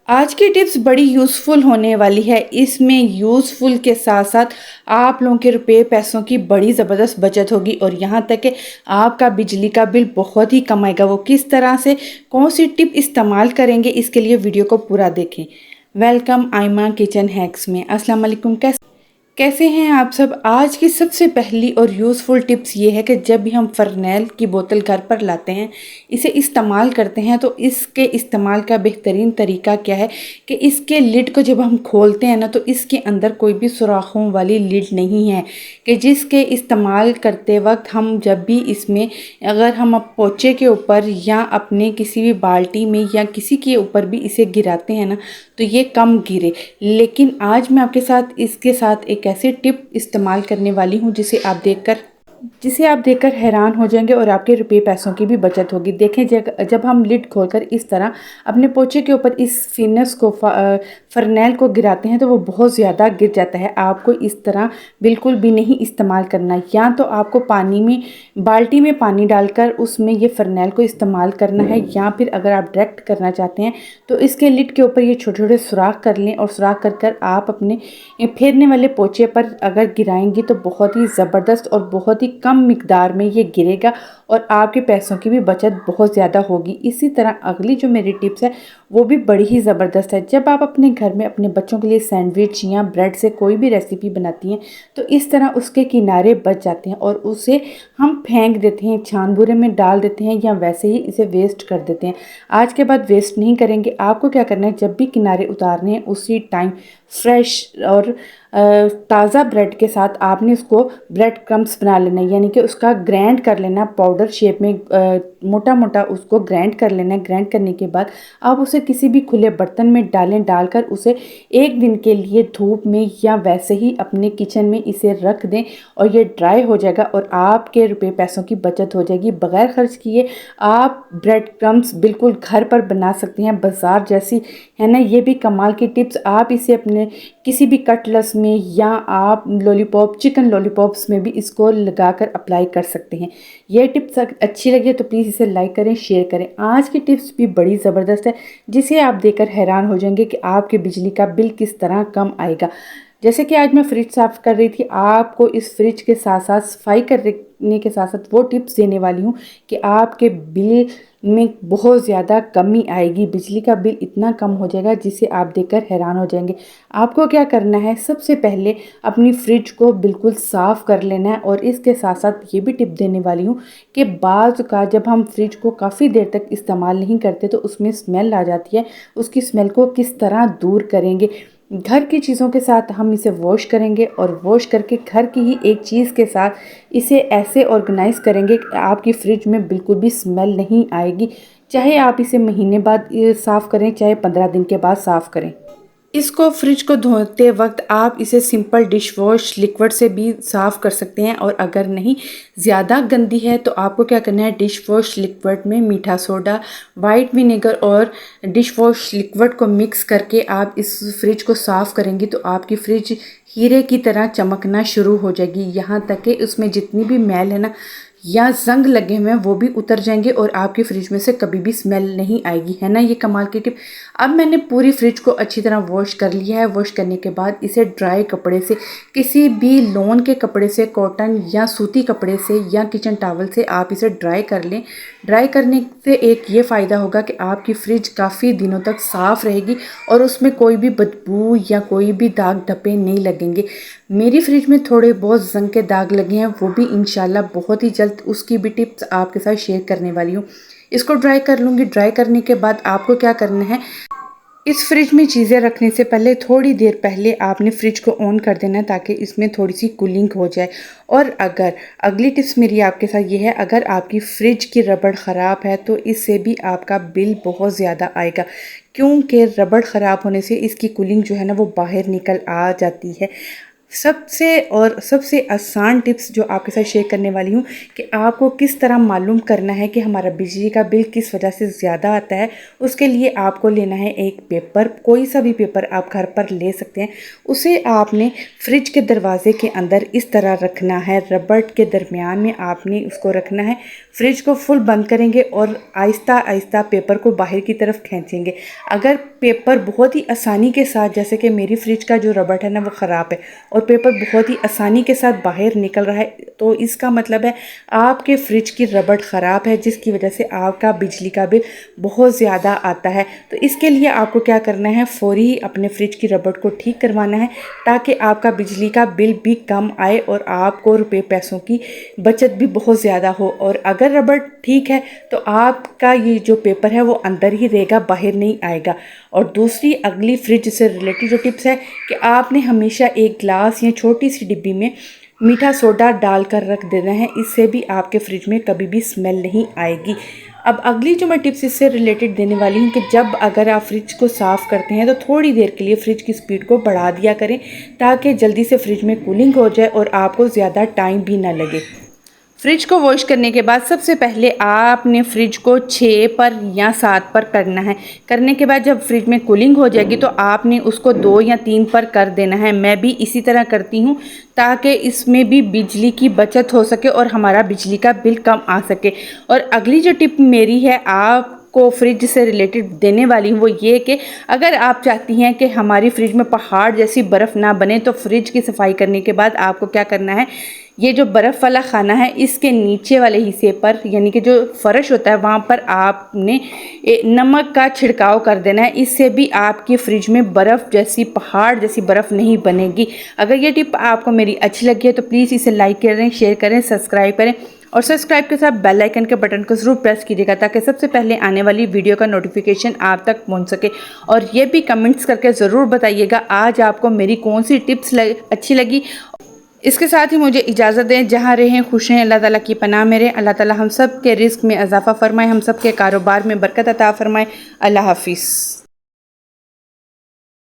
आज की टिप्स बड़ी यूज़फुल होने वाली है। इसमें यूज़फुल के साथ-साथ आप लोगों के रुपए पैसों की बड़ी ज़बरदस्त बचत होगी और यहाँ तक कि आपका बिजली का बिल बहुत ही कम आएगा। वो किस तरह से कौन-सी टिप इस्तेमाल करेंगे इसके लिए वीडियो को पूरा देखें। वेलकम आइमा किचन हैक्स में। अस्सलाम वालेकुम कैसे हैं आप सब। आज की सबसे पहली और यूज़फुल टिप्स ये है कि जब भी हम फ़रनैल की बोतल घर पर लाते हैं, इसे इस्तेमाल करते हैं तो इसके इस्तेमाल का बेहतरीन तरीका क्या है कि इसके लिड को जब हम खोलते हैं ना तो इसके अंदर कोई भी सुराखों वाली लिड नहीं है कि जिसके इस्तेमाल करते वक्त हम जब भी इसमें अगर हम पोचे के ऊपर या अपने किसी भी बाल्टी में या किसी के ऊपर भी इसे गिराते हैं ना तो ये कम गिरे। लेकिन आज मैं आपके साथ इसके साथ एक ऐसी टिप इस्तेमाल करने वाली हूँ जिसे आप देखकर हैरान हो जाएंगे और आपके रुपए पैसों की भी बचत होगी। देखें जब हम लिड खोलकर इस तरह अपने पोचे के ऊपर इस फिनस को फरनैल को गिराते हैं तो वो बहुत ज़्यादा गिर जाता है। आपको इस तरह बिल्कुल भी नहीं इस्तेमाल करना। या तो आपको बाल्टी में पानी डालकर उसमें ये फरनैल को इस्तेमाल करना है, या फिर अगर आप डायरेक्ट करना चाहते हैं तो इसके लिड के ऊपर ये छोटे छोटे सुराख कर लें और सुराख कर आप अपने फेरने वाले पोचे पर अगर गिराएंगी तो बहुत ही ज़बरदस्त और बहुत ही कम मिकदार में ये गिरेगा और आपके पैसों की भी बचत बहुत ज़्यादा होगी। इसी तरह अगली जो मेरी टिप्स है वो भी बड़ी ही ज़बरदस्त है। जब आप अपने घर में अपने बच्चों के लिए सैंडविच या ब्रेड से कोई भी रेसिपी बनाती हैं तो इस तरह उसके किनारे बच जाते हैं और उसे हम फेंक देते हैं, छानबूरे में डाल देते हैं या वैसे ही इसे वेस्ट कर देते हैं। आज के बाद वेस्ट नहीं करेंगे। आपको क्या करना है, जब भी किनारे उतारने हैं उसी टाइम फ्रेश और ताज़ा ब्रेड के साथ आपने उसको ब्रेड क्रम्स बना लेना है, यानी कि उसका ग्राइंड कर लेना पाउडर शेप में, मोटा मोटा उसको ग्राइंड कर लेना है। ग्राइंड करने के बाद आप उसे किसी भी खुले बर्तन में डालकर उसे एक दिन के लिए धूप में या वैसे ही अपने किचन में इसे रख दें और ये ड्राई हो जाएगा और आपके रुपए पैसों की बचत हो जाएगी। बगैर खर्च किए आप ब्रेड क्रम्स बिल्कुल घर पर बना सकते हैं, बाजार जैसी है ना। ये भी कमाल की टिप्स। आप इसे अपने किसी भी कटलेट्स में या आप चिकन लॉलीपॉप्स में भी इसको लगाकर अप्लाई कर सकते हैं। ये टिप्स अच्छी लगी तो प्लीज़ इसे लाइक करें, शेयर करें। आज की टिप्स भी बड़ी ज़बरदस्त है जिसे आप देखकर हैरान हो जाएंगे कि आपके बिजली का बिल किस तरह कम आएगा। जैसे कि आज मैं फ्रिज साफ़ कर रही थी, आपको इस फ्रिज के साथ साथ सफाई करने के साथ साथ वो टिप्स देने वाली हूँ कि आपके बिल में बहुत ज़्यादा कमी आएगी। बिजली का बिल इतना कम हो जाएगा जिसे आप देखकर हैरान हो जाएंगे। आपको क्या करना है, सबसे पहले अपनी फ्रिज को बिल्कुल साफ़ कर लेना है और इसके साथ साथ ये भी टिप देने वाली हूँ कि बाज़ का जब हम फ्रिज को काफ़ी देर तक इस्तेमाल नहीं करते तो उसमें स्मेल आ जाती है। उसकी स्मेल को किस तरह दूर करेंगे, घर की चीज़ों के साथ हम इसे वॉश करेंगे और वॉश करके घर की ही एक चीज़ के साथ इसे ऐसे ऑर्गेनाइज़ करेंगे कि आपकी फ्रिज में बिल्कुल भी स्मेल नहीं आएगी। चाहे आप इसे महीने बाद साफ़ करें, चाहे 15 दिन के बाद साफ़ करें। इसको फ्रिज को धोते वक्त आप इसे सिंपल डिश वॉश लिक्विड से भी साफ़ कर सकते हैं और अगर नहीं ज़्यादा गंदी है तो आपको क्या करना है, डिश वॉश लिक्विड में मीठा सोडा, वाइट विनेगर और डिश वॉश लिक्विड को मिक्स करके आप इस फ्रिज को साफ़ करेंगी तो आपकी फ्रिज हीरे की तरह चमकना शुरू हो जाएगी। यहाँ तक कि उसमें जितनी भी मैल है ना या जंग लगे हुए हैं वो भी उतर जाएंगे और आपकी फ्रिज में से कभी भी स्मेल नहीं आएगी। है ना ये कमाल की टिप। अब मैंने पूरी फ्रिज को अच्छी तरह वॉश कर लिया है। वॉश करने के बाद इसे ड्राई कपड़े से, किसी भी लॉन के कपड़े से, कॉटन या सूती कपड़े से या किचन टॉवल से आप इसे ड्राई कर लें। ड्राई करने से एक ये फ़ायदा होगा कि आपकी फ्रिज काफ़ी दिनों तक साफ़ रहेगी और उसमें कोई भी बदबू या कोई भी दाग धब्बे नहीं लगेंगे। मेरी फ्रिज में थोड़े बहुत जंग के दाग लगे हैं, वो भी इंशाल्लाह बहुत ही जल्द उसकी भी टिप्स आपके साथ शेयर करने वाली हूँ। इसको ड्राई कर लूँगी। ड्राई करने के बाद आपको क्या करना है, इस फ्रिज में चीज़ें रखने से पहले थोड़ी देर पहले आपने फ्रिज को ऑन कर देना है ताकि इसमें थोड़ी सी कूलिंग हो जाए। और अगर अगली टिप्स मेरी आपके साथ ये है, अगर आपकी फ्रिज की रबड़ ख़राब है तो इससे भी आपका बिल बहुत ज़्यादा आएगा, क्योंकि रबड़ ख़राब होने से इसकी कूलिंग जो है ना वो बाहर निकल आ जाती है। सबसे आसान टिप्स जो आपके साथ शेयर करने वाली हूँ कि आपको किस तरह मालूम करना है कि हमारा बिजली का बिल किस वजह से ज़्यादा आता है। उसके लिए आपको लेना है एक पेपर, कोई सा भी पेपर आप घर पर ले सकते हैं। उसे आपने फ्रिज के दरवाजे के अंदर इस तरह रखना है, रबड़ के दरमियान में आपने उसको रखना है। फ्रिज को फुल बंद करेंगे और आहिस्ता आहिस्ता पेपर को बाहर की तरफ खींचेंगे। अगर पेपर बहुत ही आसानी के साथ, जैसे कि मेरी फ्रिज का जो रबड़ है ना वो ख़राब है और पेपर बहुत ही आसानी के साथ बाहर निकल रहा है, तो इसका मतलब है आपके फ्रिज की रबड़ ख़राब है, जिसकी वजह से आपका बिजली का बिल बहुत ज़्यादा आता है। तो इसके लिए आपको क्या करना है, फ़ौरी अपने फ्रिज की रबड़ को ठीक करवाना है ताकि आपका बिजली का बिल भी कम आए और आपको रुपए पैसों की बचत भी बहुत ज़्यादा हो। और अगर रबड़ ठीक है तो आपका ये जो पेपर है वो अंदर ही रहेगा, बाहर नहीं आएगा। और दूसरी अगली फ्रिज से रिलेटेड जो टिप्स है कि आपने हमेशा एक ग्लास या छोटी सी डिब्बी में मीठा सोडा डालकर रख देना है, इससे भी आपके फ्रिज में कभी भी स्मेल नहीं आएगी। अब अगली जो मैं टिप्स इससे रिलेटेड देने वाली हूँ कि जब अगर आप फ्रिज को साफ़ करते हैं तो थोड़ी देर के लिए फ्रिज की स्पीड को बढ़ा दिया करें ताकि जल्दी से फ्रिज में कूलिंग हो जाए और आपको ज़्यादा टाइम भी ना लगे। फ्रिज को वॉश करने के बाद सबसे पहले आपने फ्रिज को 6 पर या 7 पर करना है। करने के बाद जब फ्रिज में कूलिंग हो जाएगी तो आपने उसको 2 या 3 पर कर देना है। मैं भी इसी तरह करती हूँ ताकि इसमें भी बिजली की बचत हो सके और हमारा बिजली का बिल कम आ सके। और अगली जो टिप मेरी है को फ्रिज से रिलेटेड देने वाली हूँ वो ये कि अगर आप चाहती हैं कि हमारी फ्रिज में पहाड़ जैसी बर्फ़ ना बने तो फ्रिज की सफाई करने के बाद आपको क्या करना है, ये जो बर्फ़ वाला खाना है इसके नीचे वाले हिस्से पर यानी कि जो फर्श होता है वहाँ पर आपने नमक का छिड़काव कर देना है। इससे भी आपकी फ्रिज में बर्फ़ जैसी पहाड़ जैसी बर्फ़ नहीं बनेगी। अगर ये टिप आपको मेरी अच्छी लगी है तो प्लीज़ इसे लाइक करें, शेयर करें, सब्सक्राइब करें और सब्सक्राइब के साथ बेल आइकन के बटन को ज़रूर प्रेस कीजिएगा ताकि सबसे पहले आने वाली वीडियो का नोटिफिकेशन आप तक पहुंच सके। और ये भी कमेंट्स करके ज़रूर बताइएगा आज आपको मेरी कौन सी टिप्स अच्छी लगी। इसके साथ ही मुझे इजाज़त दें, जहाँ रहें खुश रहें, अल्लाह ताला की पनाह में रहें। अल्लाह ताला हम सब के रिस्क में इजाफ़ा फरमाए, हम सब के कारोबार में बरकत अता फरमाए। अल्लाह हाफिज़।